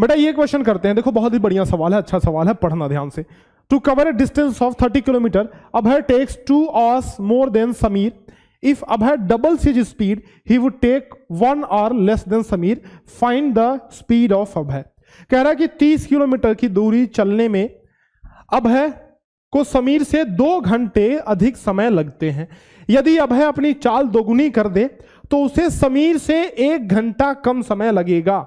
बेटा ये क्वेश्चन करते हैं, देखो बहुत ही बढ़िया सवाल है, अच्छा सवाल है, पढ़ना ध्यान से। To cover a distance of 30 kilometre Abhay takes 2 hours more than Sameer. If Abhay doubles his speed he would take 1 hour less than Sameer. Find the speed of Abhay. कह रहा है कि 30 किलोमीटर की दूरी चलने में अभय को समीर से 2 घंटे अधिक समय लगते हैं। यदि अभय अपनी चाल दोगुनी कर दे तो उसे समीर से 1 घंटा कम समय लगेगा,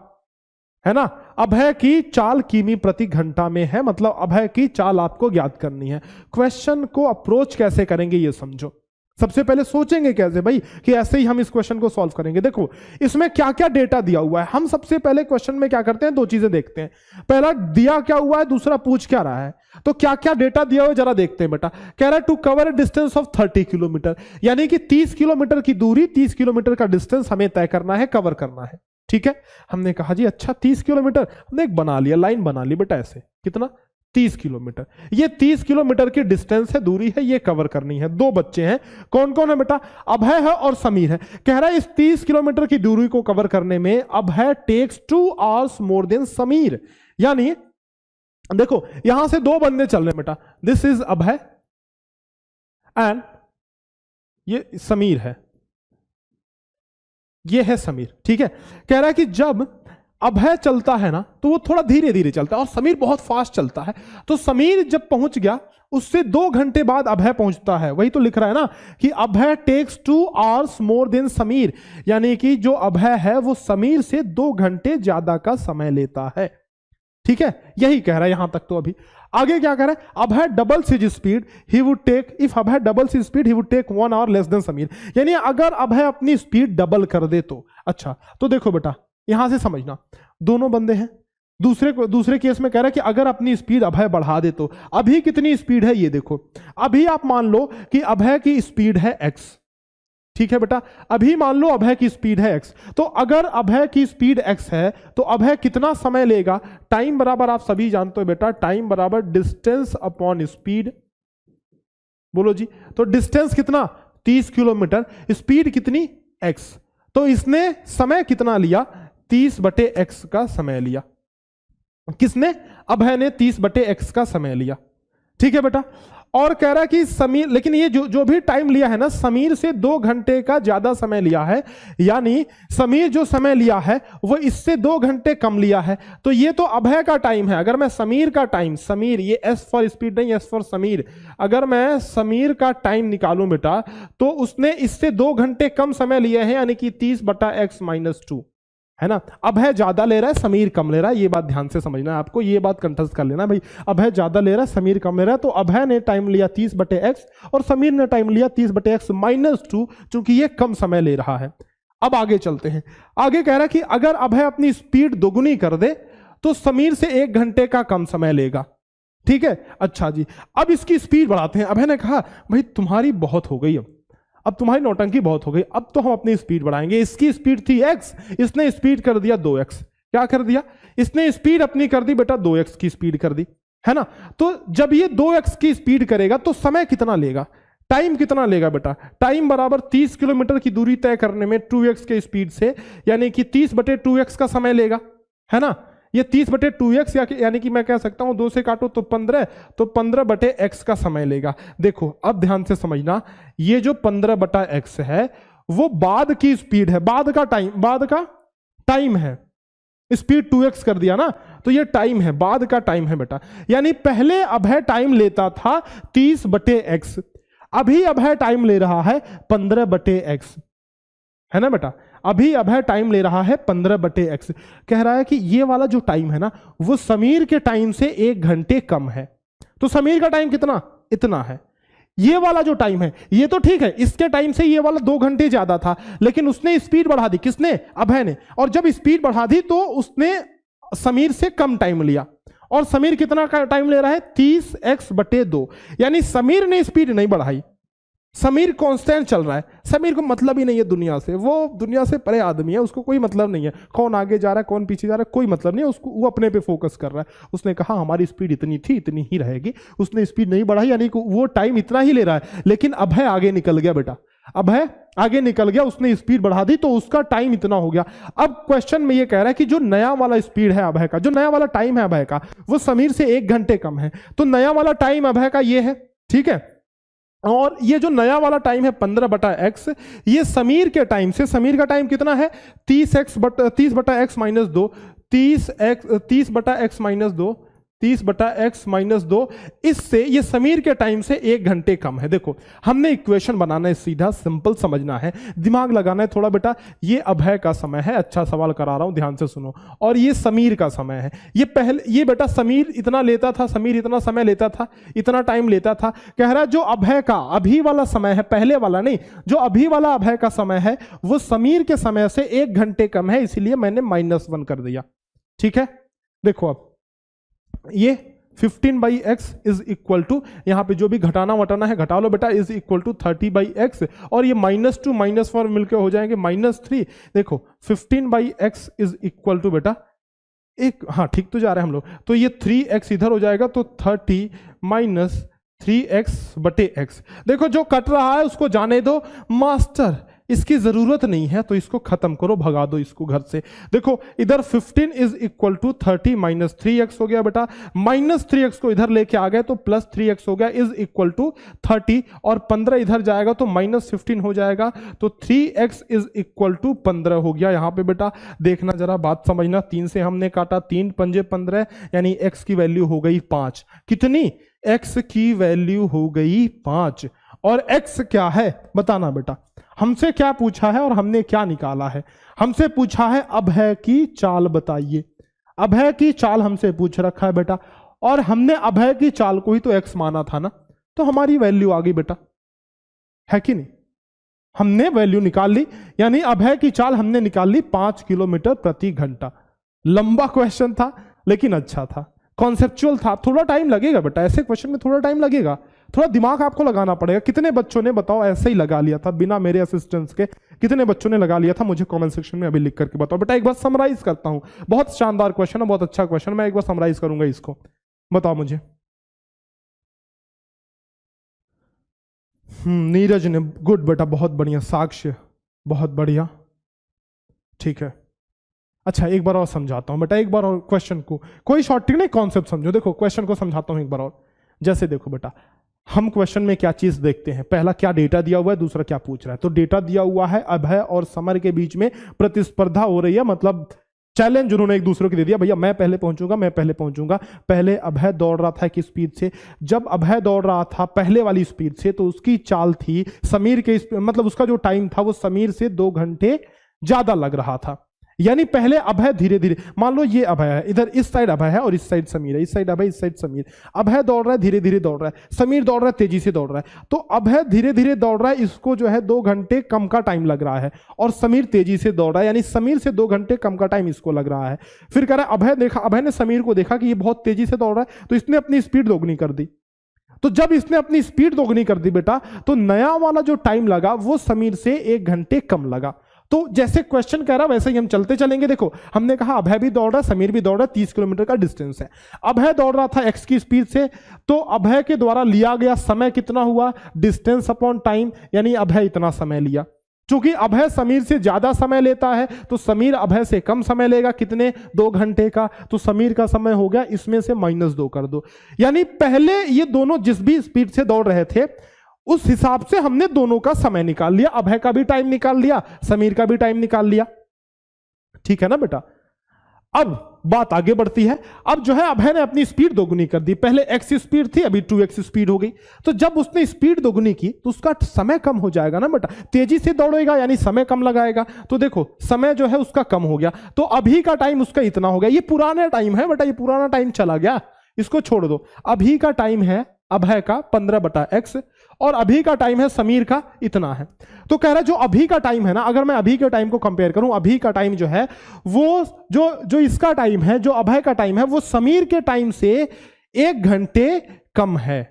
है ना। अभय की चाल किमी प्रति घंटा में है, मतलब अभय की चाल आपको ज्ञात करनी है। क्वेश्चन को अप्रोच कैसे करेंगे ये समझो। सबसे पहले सोचेंगे कैसे भाई कि ऐसे ही हम इस क्वेश्चन को सॉल्व करेंगे। देखो इसमें क्या क्या डेटा दिया हुआ है, हम सबसे पहले क्वेश्चन में क्या करते हैं, 2 चीजें देखते हैं। पहला दिया क्या हुआ है, दूसरा पूछ क्या रहा है। तो क्या क्या डेटा दिया हुआ है जरा देखते हैं बेटा। कह रहा है to cover a distance of 30 kilometre, यानी कि 30 किलोमीटर की दूरी, 30 किलोमीटर का डिस्टेंस हमें तय करना है, कवर करना है। ठीक है, हमने कहा जी अच्छा 30 किलोमीटर, हमने एक बना लिया, लाइन बना ली बेटा ऐसे, कितना 30 किलोमीटर। ये 30 किलोमीटर की डिस्टेंस है, दूरी है, ये कवर करनी है। 2 बच्चे हैं, कौन कौन है बेटा, अभय है और समीर है। कह रहा है इस 30 किलोमीटर की दूरी को कवर करने में Abhay takes 2 hours more than Sameer. यानी देखो यहां से 2 बंदे चल रहे हैं बेटा, दिस इज अभय एंड ये समीर है, ये है समीर। ठीक है, कह रहा है कि जब अभय चलता है ना तो वो थोड़ा धीरे धीरे चलता है और समीर बहुत फास्ट चलता है। तो समीर जब पहुंच गया उससे 2 घंटे बाद अभय पहुंचता है। वही तो लिख रहा है ना कि Abhay takes 2 hours more than Sameer, यानी कि जो अभय है वो समीर से 2 घंटे ज्यादा का समय लेता है। ठीक है, यही कह रहा है यहां तक। तो अभी आगे क्या कह रहा है, Abhay doubles his speed he would take, if Abhay doubles his speed he would take 1 hour less than Sameer. यानी अगर अभय अपनी स्पीड डबल कर दे तो। अच्छा तो देखो बेटा यहां से समझना, दोनों बंदे हैं। दूसरे केस में कह रहा है कि अगर अपनी स्पीड अभय बढ़ा दे तो। अभी कितनी स्पीड है ये देखो, अभी आप मान लो कि अभय की स्पीड है x। ठीक है बेटा, अभी मान लो अभय की स्पीड है x। तो अगर अभय की स्पीड x है तो अभय कितना समय लेगा, टाइम बराबर आप सभी जानते हो बेटा, टाइम बराबर डिस्टेंस अपॉन स्पीड। बोलो जी, तो डिस्टेंस कितना 30 किलोमीटर, स्पीड कितनी x। तो इसने समय कितना लिया, 30/x का समय लिया। किसने, अभय ने 30/x का समय लिया। ठीक है बेटा, और कह रहा है कि समीर, लेकिन ये जो भी टाइम लिया है ना, समीर से 2 घंटे का ज्यादा समय लिया है। यानी समीर जो समय लिया है वो इससे 2 घंटे कम लिया है। तो ये तो अभय का टाइम है। अगर मैं समीर का टाइम, समीर ये S फॉर स्पीड नहीं, S फॉर समीर, अगर मैं समीर का टाइम निकालूं बेटा तो उसने इससे 2 घंटे कम समय लिए हैं, यानी कि 30/x - 2, है ना। अभय ज्यादा ले रहा है, समीर कम ले रहा है, ये बात ध्यान से समझना है आपको, ये बात कंठस्थ कर लेना भाई। अभय ज्यादा ले रहा है, समीर कम ले रहा है। तो अभय ने टाइम लिया 30/x और समीर ने टाइम लिया 30/x - 2, क्योंकि ये कम समय ले रहा है। अब आगे चलते हैं। आगे कह रहा है कि अगर अभय अपनी स्पीड दोगुनी कर दे तो समीर से 1 घंटे का कम समय लेगा। ठीक है, अच्छा जी, अब इसकी स्पीड बढ़ाते हैं। अभय ने कहा भाई तुम्हारी बहुत हो गई, अब तुम्हारी नौटंकी बहुत हो गई, अब तो हम अपनी स्पीड बढ़ाएंगे। इसकी स्पीड थी x, इसने स्पीड कर दिया 2x। क्या कर दिया, इसने स्पीड अपनी कर दी बेटा 2x की स्पीड कर दी, है ना। तो जब ये 2x की स्पीड करेगा तो समय कितना लेगा, टाइम कितना लेगा बेटा, टाइम बराबर 30 किलोमीटर की दूरी तय करने में 2x के स्पीड से, यानी कि 30/2x का समय लेगा, है ना। ये 30/2x यानी कि मैं कह सकता हूं 2 से काटो तो 15, तो 15/x का समय लेगा। देखो अब ध्यान से समझना, ये जो 15/x है वो बाद की स्पीड है, बाद का टाइम है। स्पीड 2x कर दिया ना, तो ये टाइम है, बाद का टाइम है बेटा। यानी पहले अभय टाइम लेता था 30/x, अभी अभय टाइम ले रहा है 15/x, है ना बेटा। अभी अभय टाइम ले रहा है 15/x। कह रहा है कि ये वाला जो टाइम है ना वो समीर के टाइम से 1 घंटे कम है। तो समीर का टाइम कितना, इतना है। ये वाला जो टाइम है ये तो ठीक है, इसके टाइम से ये वाला 2 घंटे ज्यादा था, लेकिन उसने स्पीड बढ़ा दी, किसने, अभय ने। और जब स्पीड बढ़ा दी तो उसने समीर से कम टाइम लिया। और समीर कितना टाइम ले रहा है, 30x/2। यानी समीर ने स्पीड नहीं बढ़ाई, समीर कांस्टेंट चल रहा है। समीर को मतलब ही नहीं है दुनिया से, वो दुनिया से परे आदमी है, उसको कोई मतलब नहीं है कौन आगे जा रहा है कौन पीछे जा रहा है, कोई मतलब नहीं है उसको, वो अपने पे फोकस कर रहा है। उसने कहा हमारी स्पीड इतनी थी इतनी ही रहेगी, उसने स्पीड नहीं बढ़ाई, यानी कि वो टाइम इतना ही ले रहा है। लेकिन अभय आगे निकल गया बेटा, अभय आगे निकल गया, उसने स्पीड बढ़ा दी तो उसका टाइम इतना हो गया। अब क्वेश्चन में ये कह रहा है कि जो नया वाला स्पीड है अभय का, जो नया वाला टाइम है अभय का, वो समीर से 1 घंटे कम है। तो नया वाला टाइम अभय का ये है, ठीक है। और ये जो नया वाला टाइम है 15/x, ये समीर के टाइम से, समीर का टाइम कितना है 30x बटा x minus 2, 30/x minus 2, 30/x minus 2, इससे ये समीर के टाइम से 1 घंटे कम है। देखो हमने इक्वेशन बनाना है, सीधा सिंपल समझना है, दिमाग लगाना है थोड़ा बेटा। ये अभय का समय है, अच्छा सवाल करा रहा हूं ध्यान से सुनो, और ये समीर का समय है। ये बेटा समीर इतना लेता था, समीर इतना समय लेता था, इतना टाइम लेता था। कह रहा है जो अभय का अभी वाला समय है, पहले वाला नहीं, जो अभी वाला अभय का समय है वो समीर के समय से 1 घंटे कम है, इसलिए मैंने -1 कर दिया। ठीक है, देखो अब ये 15/x इज इक्वल टू, यहां पे जो भी घटाना वटाना है घटा लो बेटा, इज इक्वल टू 30/x, और ये -2 -4 मिलकर हो जाएंगे -3। देखो 15/x इज इक्वल टू बेटा एक, हाँ ठीक तो जा रहे हैं हम लोग, तो ये 3x इधर हो जाएगा, तो 30 - 3x/x। देखो जो कट रहा है उसको जाने दो, मास्टर इसकी जरूरत नहीं है तो इसको खत्म करो, भगा दो इसको घर से। देखो इधर 15 इज इक्वल टू 30 - 3x हो गया बेटा, -3x को इधर लेके आ गए तो +3x हो गया, इज इक्वल टू 30, और 15 इधर जाएगा तो -15 हो जाएगा, तो 3x इज इक्वल टू 15 हो गया। यहां पे बेटा देखना जरा, बात समझना, 3 से हमने काटा, 3 पंजे 15, यानी x की वैल्यू हो गई 5। कितनी? x की वैल्यू हो गई 5। और x क्या है बताना बेटा, हमसे क्या पूछा है और हमने क्या निकाला है? हमसे पूछा है अभय की चाल बताइए, अभय की चाल हमसे पूछ रखा है बेटा, और हमने अभय की चाल को ही तो x माना था ना, तो हमारी वैल्यू आ गई बेटा, है कि नहीं? हमने वैल्यू निकाल ली, यानी अभय की चाल हमने निकाल ली 5 किलोमीटर प्रति घंटा। लंबा क्वेश्चन था लेकिन अच्छा था, कॉन्सेप्चुअल था। थोड़ा टाइम लगेगा बेटा, ऐसे क्वेश्चन में थोड़ा टाइम लगेगा, थोड़ा दिमाग आपको लगाना पड़ेगा। कितने बच्चों ने बताओ ऐसे ही लगा लिया था बिना मेरे असिस्टेंस के? कितने बच्चों ने लगा लिया था? मुझे कमेंट सेक्शन में अभी लिख करके बताओ बेटा। एक बार समराइज करता हूं, बहुत शानदार क्वेश्चन है, बहुत अच्छा क्वेश्चन, मैं एक बार समराइज करूंगा इसको, बताओ मुझे। नीरज ने, गुड बेटा, बहुत बढ़िया। साक्ष्य, बहुत बढ़िया, ठीक है। अच्छा एक बार और समझाता हूं बेटा, एक बार और क्वेश्चन को, कोई शॉर्ट ट्रिक नहीं, कॉन्सेप्ट समझो। देखो क्वेश्चन को समझाता हूं एक बार और। जैसे देखो बेटा, हम क्वेश्चन में क्या चीज देखते हैं, पहला क्या डेटा दिया हुआ है, दूसरा क्या पूछ रहा है। तो डेटा दिया हुआ है अभय और समर के बीच में प्रतिस्पर्धा हो रही है, मतलब चैलेंज उन्होंने एक दूसरे को दे दिया, भैया मैं पहले पहुंचूंगा, मैं पहले पहुंचूंगा। पहले अभय दौड़ रहा था किस स्पीड से? जब अभय दौड़ रहा था पहले वाली स्पीड से, तो उसकी चाल थी समीर के, मतलब उसका जो टाइम था वो समीर से 2 घंटे ज्यादा लग रहा था। यानी पहले अभय धीरे धीरे, मान लो ये अभय है, इधर इस साइड अभय है और इस साइड समीर है, इस साइड अभय, इस साइड समीर। अभय दौड़ रहा है धीरे धीरे दौड़ रहा है, समीर दौड़ रहा है तेजी से दौड़ रहा है। तो अभय धीरे धीरे दौड़ रहा है, इसको जो है 2 घंटे कम का टाइम लग रहा है, और समीर तेजी से दौड़ रहा है, यानी समीर से 2 घंटे कम का टाइम इसको लग रहा है। फिर कह रहा है अभय देखा, अभय ने समीर को देखा कि ये बहुत तेजी से दौड़ रहा है, तो इसने अपनी स्पीड दोगुनी कर दी। तो जब इसने अपनी स्पीड दोगुनी कर दी बेटा, तो नया वाला जो टाइम लगा वो समीर से 1 घंटे कम लगा। तो जैसे क्वेश्चन कह रहा वैसे ही हम चलते चलेंगे। देखो हमने कहा अभय भी दौड़ रहा है, समीर भी दौड़ रहा है, 30 किलोमीटर का डिस्टेंस है। अभय दौड़ रहा था x की स्पीड से, तो अभय के द्वारा लिया गया समय कितना हुआ? डिस्टेंस अपॉन टाइम, यानी अभय इतना समय लिया। चूंकि अभय समीर से ज्यादा समय लेता है तो समीर अभय से कम समय लेगा, कितने? 2 घंटे का। तो समीर का समय हो गया, इसमें से -2 कर दो। यानी पहले ये दोनों जिस भी स्पीड से दौड़ रहे थे उस हिसाब से हमने दोनों का समय निकाल लिया, अभय का भी टाइम निकाल लिया, समीर का भी टाइम निकाल लिया। ठीक है ना बेटा? अब बात आगे बढ़ती है। अब जो है अभय ने अपनी स्पीड दोगुनी कर दी, पहले x स्पीड थी अभी 2x स्पीड हो गई। तो जब उसने स्पीड दोगुनी की तो उसका समय कम हो जाएगा ना बेटा, तेजी से दौड़ेगा यानी समय कम लगाएगा। तो देखो समय जो है उसका कम हो गया, तो अभी का टाइम उसका इतना हो गया। ये पुराना टाइम है बेटा, ये पुराना टाइम चला गया, इसको छोड़ दो। अभी का टाइम है अभय का 15/x, और अभी का टाइम है समीर का इतना है। तो कह रहा है जो अभी का टाइम है ना, अगर मैं अभी के टाइम को कंपेयर करूं, अभी का टाइम जो है वो जो इसका टाइम है, जो अभय का टाइम है, वो समीर के टाइम से 1 घंटे कम है।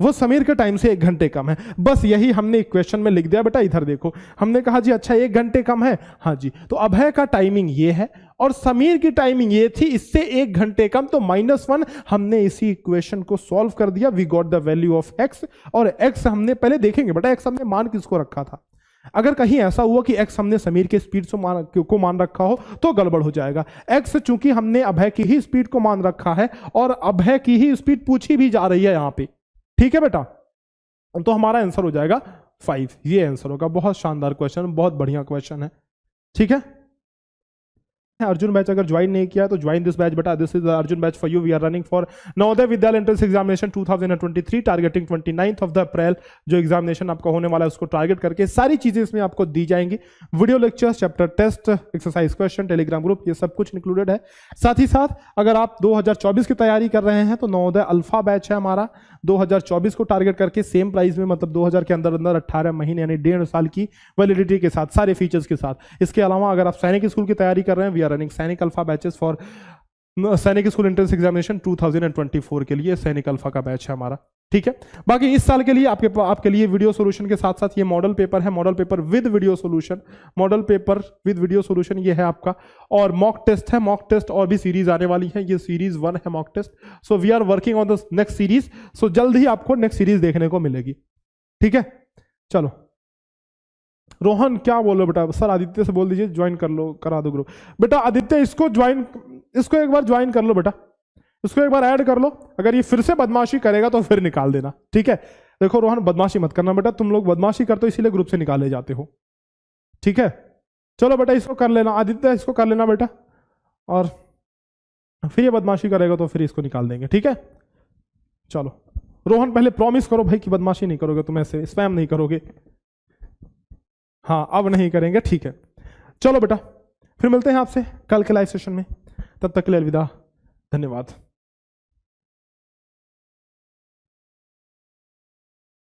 वो समीर के टाइम से 1 घंटे कम है। बस यही हमने इक्वेशन में लिख दिया बेटा। इधर देखो, हमने कहा जी अच्छा 1 घंटे कम है, हाँ जी, तो अभय का टाइमिंग ये है और समीर की टाइमिंग ये थी, इससे 1 घंटे कम, तो -1। हमने इसी इक्वेशन को सॉल्व कर दिया। We got the value of x, और x हमने पहले देखेंगे बेटा, x हमने मान किसको रखा था। अगर कहीं ऐसा हुआ कि x हमने समीर के स्पीड को मान रखा हो तो गड़बड़ हो जाएगा। x चूंकि हमने अभय की ही स्पीड को मान रखा है और अभय की ही स्पीड पूछी भी जा रही है यहां पे, ठीक है बेटा, तो हमारा आंसर हो जाएगा 5। ये आंसर होगा। बहुत शानदार क्वेश्चन, बहुत बढ़िया क्वेश्चन है, ठीक है। अर्जुन बैच अगर ज्वाइन नहीं किया तो ज्वाइन दिस बैच बेटा। This is the Arjun batch for you. We are running for Navodaya Vidyalaya entrance examination 2023 targeting 29th of the April. जो एग्जामिनेशन आपका होने वाला है उसको टारगेट करके सारी चीजें इसमें आपको दी जाएंगी। Video lectures, chapter test, exercise question, Telegram group, ये सब कुछ इंक्लूडेड है। साथ ही साथ अगर आप 2024 की तैयारी कर रहे हैं तो नवोदय अल्फा बैच है हमारा, 2024 को टारगेट करके सेम प्राइस में, मतलब 2000 के अंदर अंदर 18 महीने यानी 1.5 साल की वैलिडिटी के साथ, सारे फीचर्स के साथ। इसके अलावा अगर आप सैनिक स्कूल की तैयारी कर रहे हैं, वी आर रनिंग सैनिक अल्फा बैचेस फॉर सैनिक स्कूल एंट्रेंस एग्जामिनेशन 2024 के लिए सैनिक अल्फा का बैच है हमारा, ठीक है। बाकी इस साल के लिए आपके लिए वीडियो सॉल्यूशन के साथ साथ ये मॉडल पेपर है, model paper with video solution, model paper with video solution ये है आपका, और मॉक टेस्ट है। मॉक टेस्ट और भी सीरीज आने वाली है, ये सीरीज 1 है mock test. So we are working on the next series, so जल्द ही आपको नेक्स्ट सीरीज देखने को मिलेगी, ठीक है। चलो रोहन क्या बोलो बेटा? सर आदित्य से बोल दीजिए ज्वाइन कर लो, करा दो ग्रुप। बेटा आदित्य इसको एक बार ज्वाइन कर लो बेटा, इसको एक बार ऐड कर लो। अगर ये फिर से बदमाशी करेगा तो फिर निकाल देना, ठीक है। देखो रोहन बदमाशी मत करना बेटा, तुम लोग बदमाशी करते हो इसीलिए ग्रुप से निकाले जाते हो, ठीक है। चलो बेटा इसको कर लेना, आदित्य इसको कर लेना बेटा, और फिर ये बदमाशी करेगा तो फिर इसको निकाल देंगे, ठीक है। चलो रोहन पहले प्रॉमिस करो भाई कि बदमाशी नहीं करोगे, तुम ऐसे स्पैम नहीं करोगे। हाँ अब नहीं करेंगे, ठीक है। चलो बेटा फिर मिलते हैं आपसे कल के लाइव सेशन में, तब तक के लिए अलविदा, धन्यवाद।